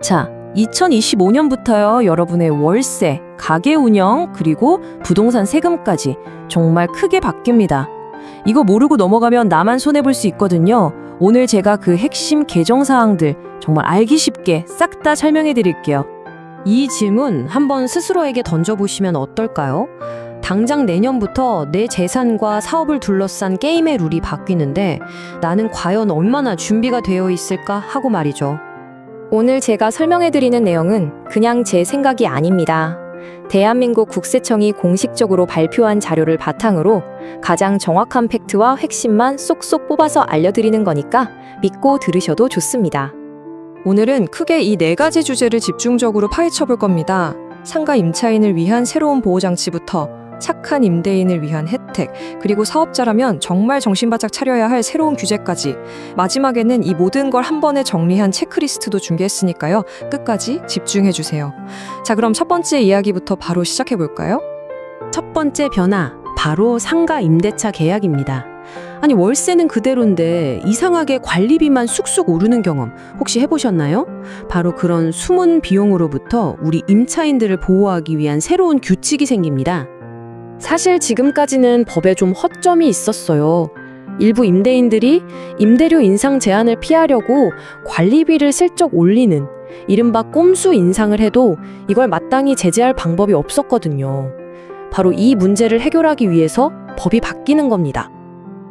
자, 2025년부터요, 여러분의 월세, 가게 운영, 그리고 부동산 세금까지 정말 크게 바뀝니다. 이거 모르고 넘어가면 나만 손해볼 수 있거든요. 오늘 제가 그 핵심 개정 사항들 정말 알기 쉽게 싹 다 설명해 드릴게요. 이 질문 한번 스스로에게 던져보시면 어떨까요? 당장 내년부터 내 재산과 사업을 둘러싼 게임의 룰이 바뀌는데 나는 과연 얼마나 준비가 되어 있을까 하고 말이죠. 오늘 제가 설명해드리는 내용은 그냥 제 생각이 아닙니다. 대한민국 국세청이 공식적으로 발표한 자료를 바탕으로 가장 정확한 팩트와 핵심만 쏙쏙 뽑아서 알려드리는 거니까 믿고 들으셔도 좋습니다. 오늘은 크게 이 4가지 주제를 집중적으로 파헤쳐 볼 겁니다. 상가 임차인을 위한 새로운 보호장치부터 착한 임대인을 위한 혜택, 그리고 사업자라면 정말 정신 바짝 차려야 할 새로운 규제까지. 마지막에는 이 모든 걸 한 번에 정리한 체크리스트도 준비했으니까요. 끝까지 집중해 주세요. 자, 그럼 첫 번째 이야기부터 바로 시작해 볼까요? 첫 번째 변화, 바로 상가 임대차 계약입니다. 아니, 월세는 그대로인데 이상하게 관리비만 쑥쑥 오르는 경험 혹시 해보셨나요? 바로 그런 숨은 비용으로부터 우리 임차인들을 보호하기 위한 새로운 규칙이 생깁니다. 사실 지금까지는 법에 좀 허점이 있었어요. 일부 임대인들이 임대료 인상 제한을 피하려고 관리비를 슬쩍 올리는 이른바 꼼수 인상을 해도 이걸 마땅히 제재할 방법이 없었거든요. 바로 이 문제를 해결하기 위해서 법이 바뀌는 겁니다.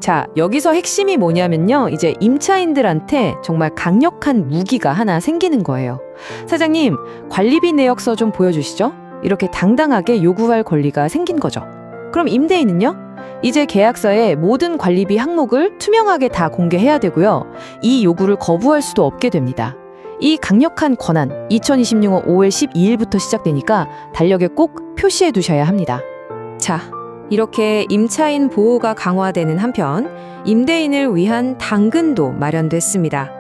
자, 여기서 핵심이 뭐냐면요. 이제 임차인들한테 정말 강력한 무기가 하나 생기는 거예요. 사장님, 관리비 내역서 좀 보여주시죠. 이렇게 당당하게 요구할 권리가 생긴 거죠. 그럼 임대인은요? 이제 계약서에 모든 관리비 항목을 투명하게 다 공개해야 되고요. 이 요구를 거부할 수도 없게 됩니다. 이 강력한 권한, 2026년 5월 12일부터 시작되니까 달력에 꼭 표시해 두셔야 합니다. 자, 이렇게 임차인 보호가 강화되는 한편 임대인을 위한 당근도 마련됐습니다.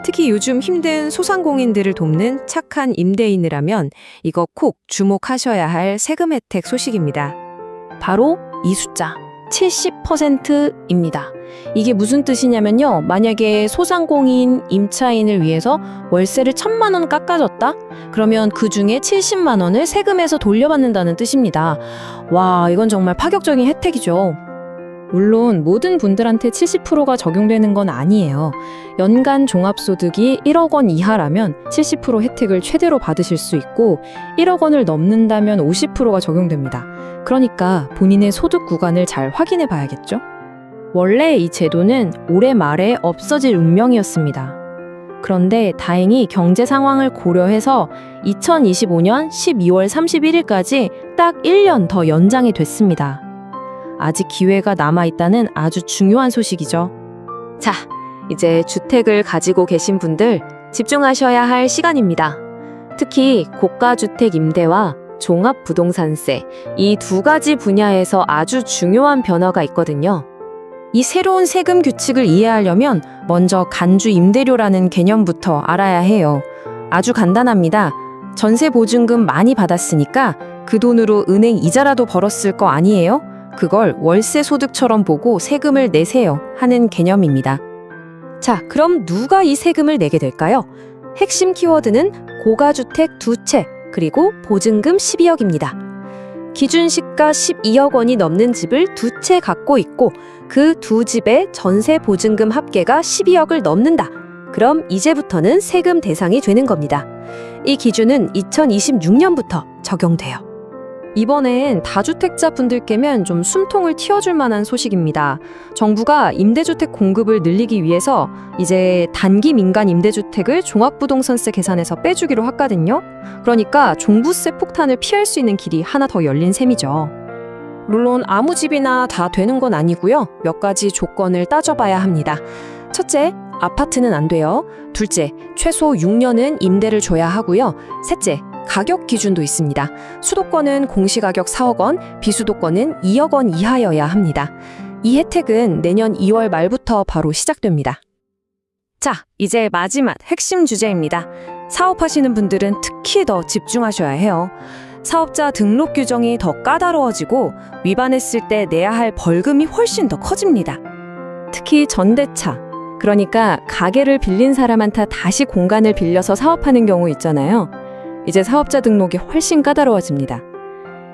특히 요즘 힘든 소상공인들을 돕는 착한 임대인이라면 이거 꼭 주목하셔야 할 세금 혜택 소식입니다. 바로 이 숫자 70%입니다. 이게 무슨 뜻이냐면요. 만약에 소상공인 임차인을 위해서 월세를 1,000만 원 깎아줬다? 그러면 그 중에 70만 원을 세금에서 돌려받는다는 뜻입니다. 와, 이건 정말 파격적인 혜택이죠. 물론 모든 분들한테 70%가 적용되는 건 아니에요. 연간 종합소득이 1억 원 이하라면 70% 혜택을 최대로 받으실 수 있고 1억 원을 넘는다면 50%가 적용됩니다. 그러니까 본인의 소득 구간을 잘 확인해 봐야겠죠? 원래 이 제도는 올해 말에 없어질 운명이었습니다. 그런데 다행히 경제 상황을 고려해서 2025년 12월 31일까지 딱 1년 더 연장이 됐습니다. 아직 기회가 남아있다는 아주 중요한 소식이죠. 자, 이제 주택을 가지고 계신 분들 집중하셔야 할 시간입니다. 특히 고가주택 임대와 종합부동산세, 이 2가지 분야에서 아주 중요한 변화가 있거든요. 이 새로운 세금 규칙을 이해하려면 먼저 간주 임대료라는 개념부터 알아야 해요. 아주 간단합니다. 전세 보증금 많이 받았으니까 그 돈으로 은행 이자라도 벌었을 거 아니에요? 그걸 월세 소득처럼 보고 세금을 내세요 하는 개념입니다. 자, 그럼 누가 이 세금을 내게 될까요? 핵심 키워드는 고가주택 2채, 그리고 보증금 12억입니다. 기준 시가 12억 원이 넘는 집을 2채 갖고 있고 그 2집의 전세 보증금 합계가 12억을 넘는다. 그럼 이제부터는 세금 대상이 되는 겁니다. 이 기준은 2026년부터 적용돼요. 이번엔 다주택자 분들께면 좀 숨통을 틔워줄 만한 소식입니다. 정부가 임대주택 공급을 늘리기 위해서 이제 단기 민간 임대주택을 종합부동산세 계산에서 빼주기로 했거든요. 그러니까 종부세 폭탄을 피할 수 있는 길이 하나 더 열린 셈이죠. 물론 아무 집이나 다 되는 건 아니고요. 몇 가지 조건을 따져봐야 합니다. 첫째, 아파트는 안 돼요. 둘째, 최소 6년은 임대를 줘야 하고요. 셋째, 가격 기준도 있습니다. 수도권은 공시가격 4억 원, 비수도권은 2억 원 이하여야 합니다. 이 혜택은 내년 2월 말부터 바로 시작됩니다. 자, 이제 마지막 핵심 주제입니다. 사업하시는 분들은 특히 더 집중하셔야 해요. 사업자 등록 규정이 더 까다로워지고 위반했을 때 내야 할 벌금이 훨씬 더 커집니다. 특히 전대차, 그러니까 가게를 빌린 사람한테 다시 공간을 빌려서 사업하는 경우 있잖아요. 이제 사업자 등록이 훨씬 까다로워집니다.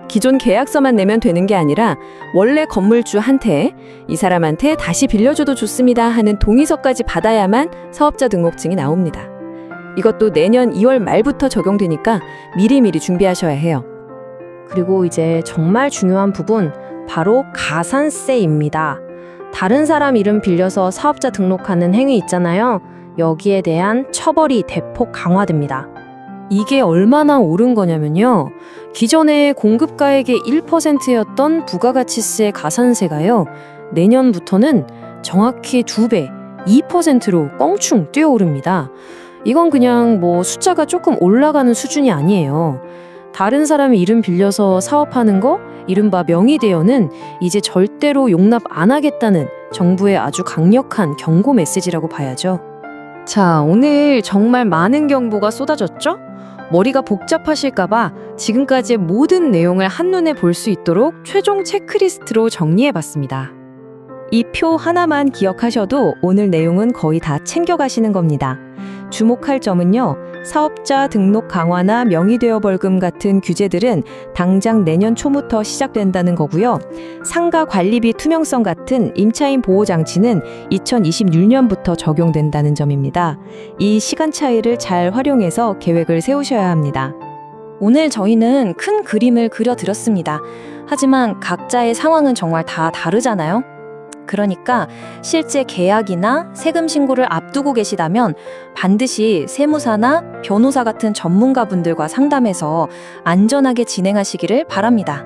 기존 계약서만 내면 되는 게 아니라 원래 건물주한테 이 사람한테 다시 빌려줘도 좋습니다 하는 동의서까지 받아야만 사업자 등록증이 나옵니다. 이것도 내년 2월 말부터 적용되니까 미리미리 준비하셔야 해요. 그리고 이제 정말 중요한 부분, 바로 가산세입니다. 다른 사람 이름 빌려서 사업자 등록하는 행위 있잖아요. 여기에 대한 처벌이 대폭 강화됩니다. 이게 얼마나 옳은 거냐면요. 기존에 공급가액의 1%였던 부가가치세 가산세가요. 내년부터는 정확히 2배, 2%로 껑충 뛰어오릅니다. 이건 그냥 뭐 숫자가 조금 올라가는 수준이 아니에요. 다른 사람의 이름 빌려서 사업하는 거, 이른바 명의대여는 이제 절대로 용납 안 하겠다는 정부의 아주 강력한 경고 메시지라고 봐야죠. 자, 오늘 정말 많은 정보가 쏟아졌죠? 머리가 복잡하실까봐 지금까지의 모든 내용을 한눈에 볼 수 있도록 최종 체크리스트로 정리해봤습니다. 이 표 하나만 기억하셔도 오늘 내용은 거의 다 챙겨가시는 겁니다. 주목할 점은요, 사업자 등록 강화나 명의대여 벌금 같은 규제들은 당장 내년 초부터 시작된다는 거고요. 상가 관리비 투명성 같은 임차인 보호 장치는 2026년부터 적용된다는 점입니다. 이 시간 차이를 잘 활용해서 계획을 세우셔야 합니다. 오늘 저희는 큰 그림을 그려드렸습니다. 하지만 각자의 상황은 정말 다 다르잖아요. 그러니까 실제 계약이나 세금 신고를 앞두고 계시다면 반드시 세무사나 변호사 같은 전문가분들과 상담해서 안전하게 진행하시기를 바랍니다.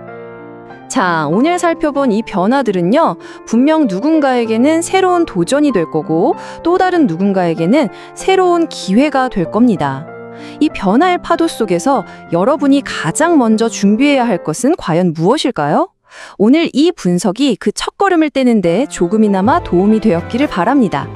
자, 오늘 살펴본 이 변화들은요, 분명 누군가에게는 새로운 도전이 될 거고 또 다른 누군가에게는 새로운 기회가 될 겁니다. 이 변화의 파도 속에서 여러분이 가장 먼저 준비해야 할 것은 과연 무엇일까요? 오늘 이 분석이 그 첫걸음을 떼는데 조금이나마 도움이 되었기를 바랍니다.